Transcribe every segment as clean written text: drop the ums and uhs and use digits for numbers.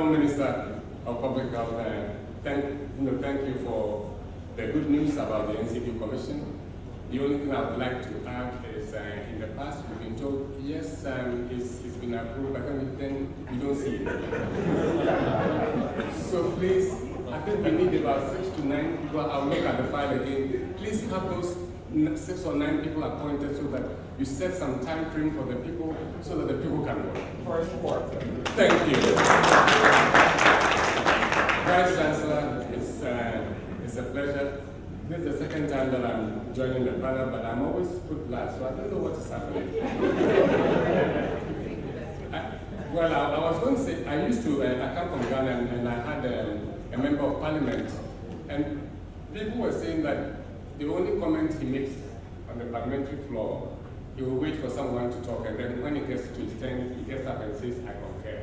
Honorable Minister of Public Health, thank you for the good news about the NCD Commission. The only thing I would like to add is in the past we've been told, yes, it's been approved, but then we don't see it. So please, I think we need about 6 to 9 people. I'll look at the file again. Please have those 6 or 9 people appointed so that you set some time frame for the people so that the people can work. For support. Thank you. Vice Chancellor, it's a pleasure. This is the second time that I'm joining the panel, but I'm always put last, so I don't know what is happening. I was going to say, I come from Ghana and I had a member of parliament, and people were saying that the only comment he makes on the parliamentary floor, he will wait for someone to talk, and then when he gets to his turn, he gets up and says, I concur.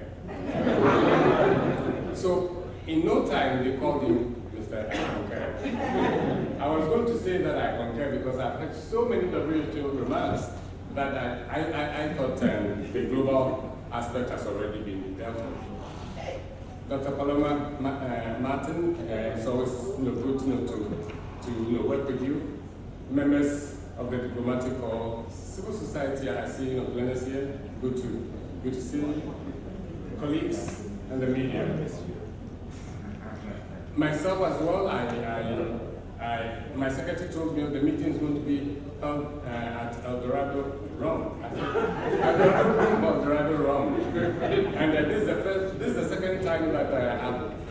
So, in no time, they called him Mr. I concur. I was going to say that I concur because I've heard so many WHO remarks that I thought the global aspect has already been dealt with. Dr. Paloma Martin, it's always good to work with you. Members of the diplomatic corps, civil society, I see Glennis here. Good to see you. Colleagues and the media. Myself as well, my secretary told me the meeting is going to be held at Eldorado, Rome. Eldorado, Rome. And this is the second time that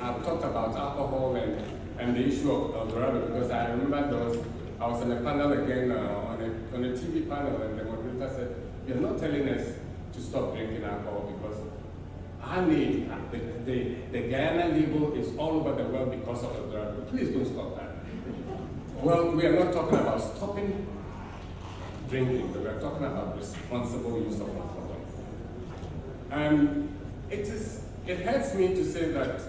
I've talked about alcohol and the issue of Eldorado, because I remember I was on a panel again, on a TV panel, and the moderator said, you're not telling us to stop drinking alcohol because our name, the Guyana label is all over the world because of Eldorado. Please don't stop that. Well, we are not talking about stopping drinking, but we are talking about responsible use of alcohol. It hurts me to say that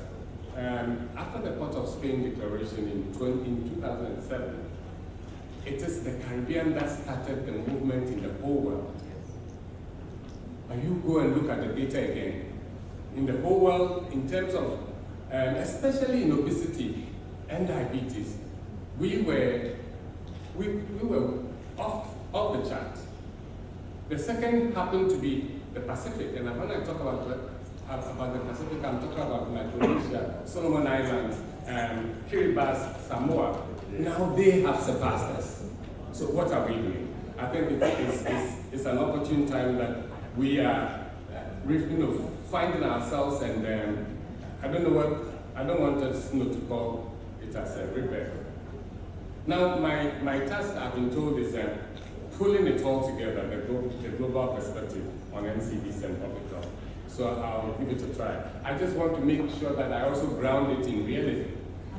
after the Port of Spain declaration in 2007, it is the Caribbean that started the movement in the whole world. And you go and look at the data again. In the whole world, in terms of, especially in obesity and diabetes, we were off the chart. The second happened to be the Pacific, and when I talk about the Pacific, I'm talking about Micronesia, Solomon Islands, Kiribati, Samoa. Now they have surpassed us. So what are we doing? I think it's an opportune time that we are finding ourselves, and I don't want us to call it as a rebel. Now my task, I've been told, is pulling it all together, the global perspective on NCDs and public health. So I'll give it a try. I just want to make sure that I also ground it in realism.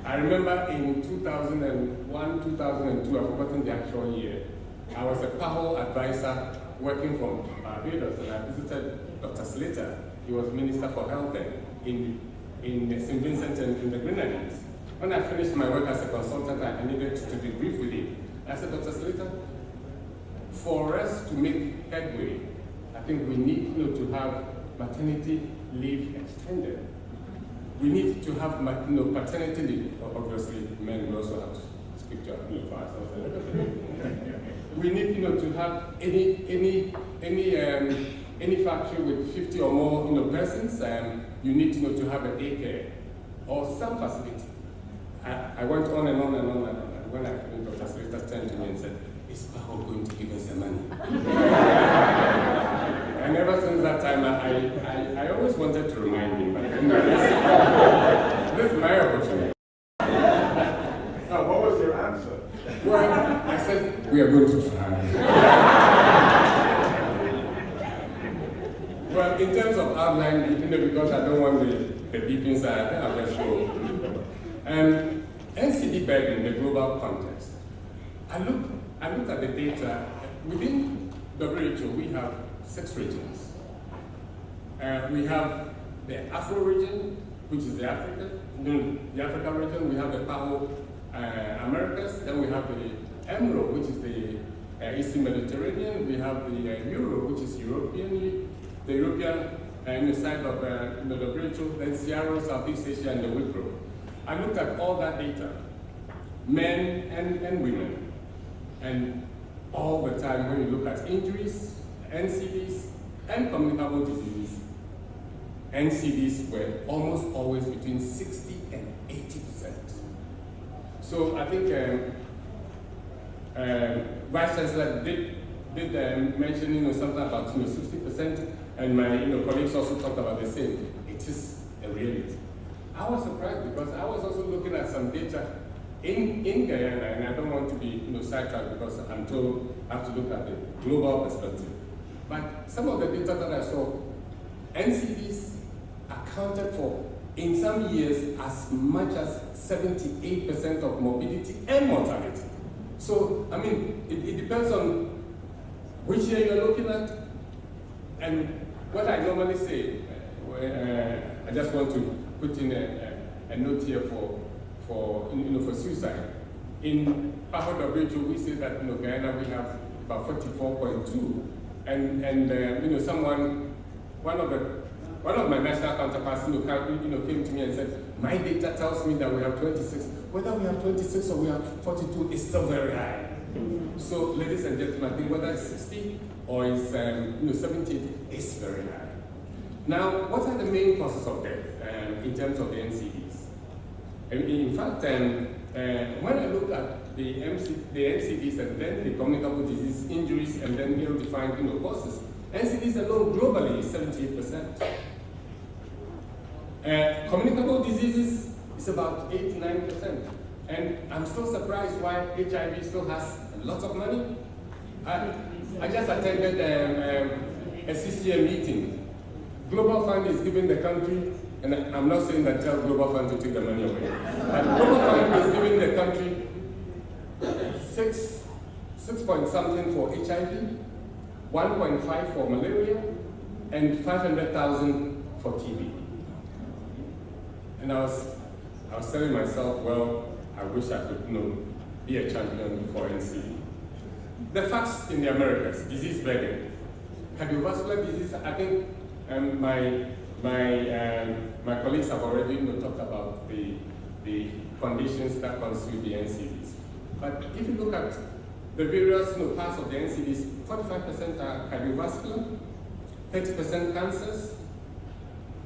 I remember in 2001, 2002, I've forgotten the actual year, I was a Paho advisor working from Barbados, and I visited Dr. Slater. He was Minister for Health in St. Vincent and in the Grenadines. When I finished my work as a consultant, I needed to debrief with him. I said, Dr. Slater, for us to make headway, I think we need to have maternity leave extended. We need to have paternity leave. Obviously, men will also have to speak to for ourselves. We need to have any factory with 50 or more persons. You need to have a daycare or some facility. I went on and on and on and on. When I finished, Dr. Slater turned to me and said, is Paho going to give us the money? And ever since that time, I always wanted to remind him, but this is my opportunity. Now, what was your answer? Well, I said, we are going to try. Well, in terms of outline, because I don't want the beeping side, I think I'll just go. NCD bed in the global context. I looked at the data. Within WHO, we have 6 regions. We have the Afro region, which is the African region. We have the Paho Americas. Then we have the EMRO, which is the Eastern Mediterranean. We have the Euro, which is the European the side of the WHO, then CRO, Southeast Asia, and the Wipro. I looked at all that data, men and women, and all the time when you look at injuries, NCDs, and communicable diseases, NCDs were almost always between 60 and 80%. So I think Vice Chancellor did mention something about 60%, and my colleagues also talked about the same. It is a reality. I was surprised because I was also looking at some data in Guyana, and I don't want to be sidetracked because I'm told I have to look at the global perspective. But some of the data that I saw, NCDs accounted for, in some years, as much as 78% of morbidity and mortality. So, I mean, it depends on which year you're looking at. And what I normally say, I just want to put in a note here for suicide. In Paho WHO, we say that Guyana we have about 44.2, and one of my national counterparts came to me and said, my data tells me that we have 26. Whether we have 26 or we have 42 is still very high. So, ladies and gentlemen, I think whether it's 60 or it's 70, it's very high. Now, what are the main causes of death in terms of the NCDs? In fact, when I look at the NCDs and then the communicable disease injuries and then ill-defined causes, NCDs alone globally is 78%. Communicable diseases is about 8-9%. And I'm still surprised why HIV still has a lot of money. I just attended a CCA meeting. Global Fund is giving the country, and I'm not saying that tell Global Fund to take the money away, but Global Fund is giving the country 6 point something for HIV, 1.5 for malaria, and 500,000 for TB. And I was telling myself, well, I wish I could be a champion for NCD. The facts in the Americas, disease burden, cardiovascular disease. I think my colleagues have already talked about the conditions that constitute the NCDs. But if you look at the various parts of the NCDs, 45% are cardiovascular, 30% cancers,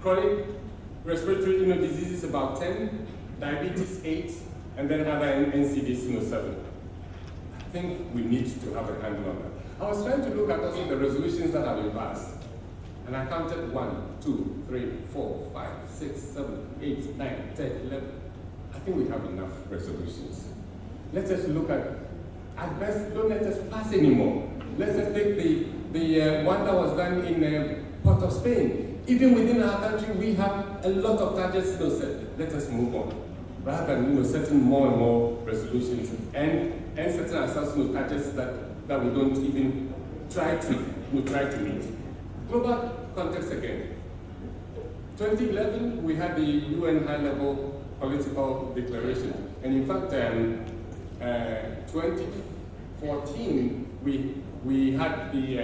chronic respiratory diseases about 10, diabetes 8, and then other NCDs 7. I think we need to have a handle on that. I was trying to look at also the resolutions that have been passed, and I counted 1, 2, 3, 4, 5, 6, 7, 8, 9, 10, 11. I think we have enough resolutions. Let us look at best, don't let us pass anymore. Let's just take the one that was done in Port of Spain. Even within our country, we have a lot of targets set. Let us move on. Rather than setting more and more resolutions and setting ourselves targets that we don't even try to meet. Global context again. 2011, we had the UN high-level political declaration. And in fact, 2014, we had the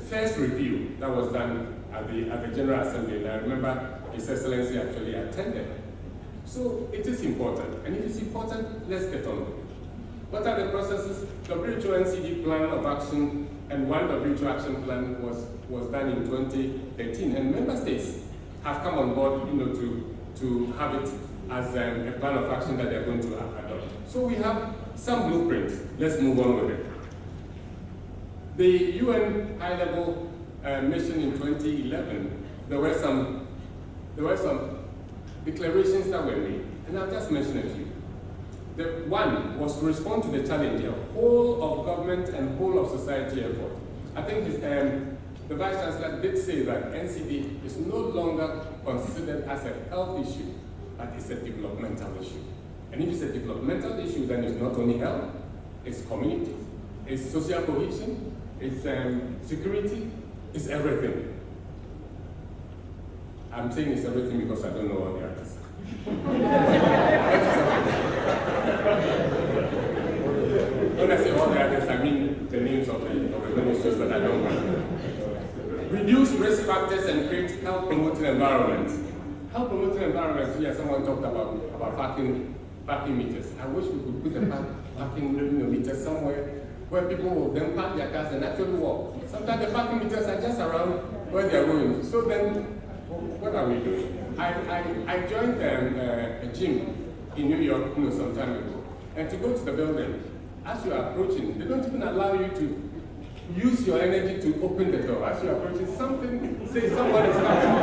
first review that was done at the General Assembly, and I remember His Excellency actually attended. So it is important, and if it's important, let's get on with it. What are the processes? WHO NCD plan of action and one WHO action plan was done in 2013, and member states have come on board, to have it as a plan of action that they're going to adopt. So we have some blueprints. Let's move on with it. The UN high-level mission in 2011, there were some declarations that were made, and I'll just mention a few. The one was to respond to the challenge, a whole of government and whole of society effort. I think the Vice Chancellor did say that NCD is no longer considered as a health issue, but it's a developmental issue. And if it's a developmental issue, then it's not only health, it's community, it's social cohesion, it's security, it's everything. I'm saying it's everything because I don't know all the others. When I say all the others, I mean the names of the ministries that I don't know. Reduce to raise factors and create health-promoting environments. Health-promoting environments, yeah, someone talked about parking meters. I wish we could put a parking meter somewhere where people will then park their cars and actually walk. Sometimes the parking meters are just around where they are going. So then, what are we doing? I joined a gym in New York some time ago. And to go to the building, as you are approaching, they don't even allow you to use your energy to open the door. As you are approaching, someone is coming.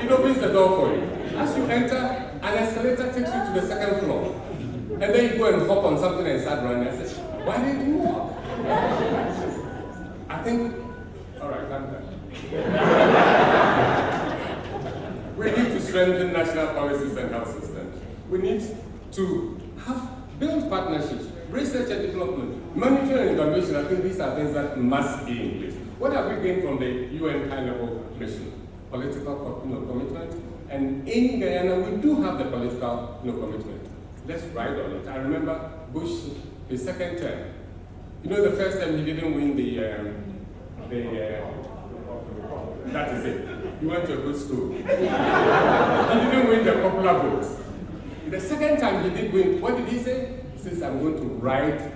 It opens the door for you. As you enter, an escalator takes you to the second floor. And then you go and hop on something and start running. I said, why did you walk? I think, all right, I'm done. We need to strengthen national policies and health systems. We need to build partnerships, research and development, monitoring and evaluation. I think these are things that must be in place. What have we gained from the UN high-level mission? Political commitment. And in Guyana, we do have the political commitment. Let's ride on it. I remember Bush, his second term. The first time he didn't win that is it. He went to a good school. He didn't win the popular vote. The second time he did win, what did he say? He says, I'm going to ride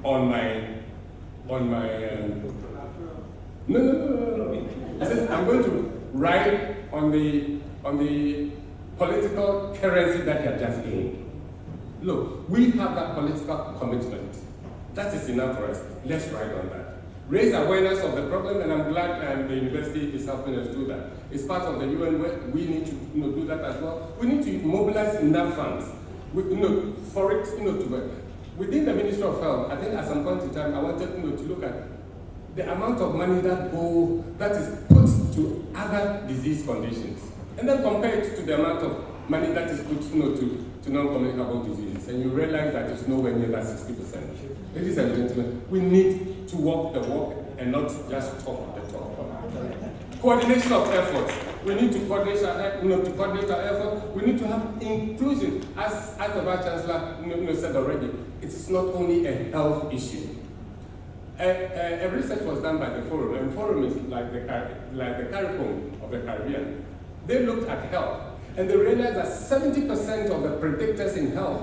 on my no. He says, I'm going to ride on the political currency that he had just gained. Look, we have that political commitment. That is enough for us. Let's ride on that. Raise awareness of the problem, and I'm glad the university is helping us do that. It's part of the UN work. We need to do that as well. We need to mobilize enough funds for it to work. Within the Ministry of Health, I think at some point in time, I wanted to look at the amount of money that is put to other disease conditions, and then compare it to the amount of money that is put to non-communicable diseases, and you realize that it's nowhere near that 60%. Ladies and gentlemen, we need to walk the walk and not just talk the talk. Coordination of efforts. We need to coordinate our efforts. We need to have inclusion, as the Vice Chancellor said already. It is not only a health issue. A research was done by the Forum, and Forum is like the CARICOM of the Caribbean. They looked at health, and they realized that 70% of the predictors in health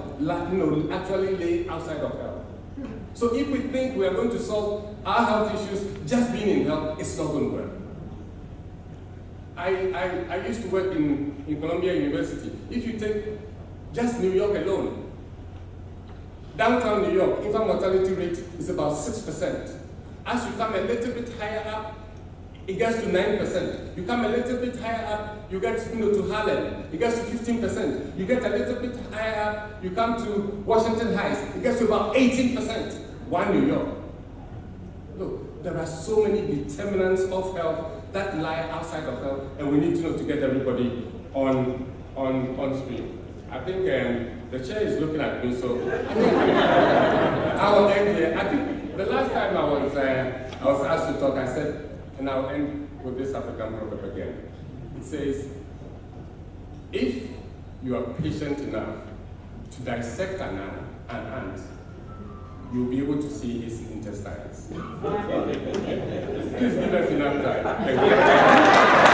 actually lay outside of health. So if we think we are going to solve our health issues just being in health, it's not going to work. I used to work in Columbia University. If you take just New York alone, downtown New York, infant mortality rate is about 6%. As you come a little bit higher up, it gets to 9%. You come a little bit higher up, you get to Harlem, it gets to 15%. You get a little bit higher up, you come to Washington Heights, it gets to about 18%. Why New York? Look, there are so many determinants of health that lie outside of health, and we need to get everybody on screen. I think the chair is looking at me, so I will end here. I think the last time I was asked to talk, I said, and I'll end with this African proverb again. It says, if you are patient enough to dissect an ant, you'll be able to see his intestines. Please give us enough time. Thank you.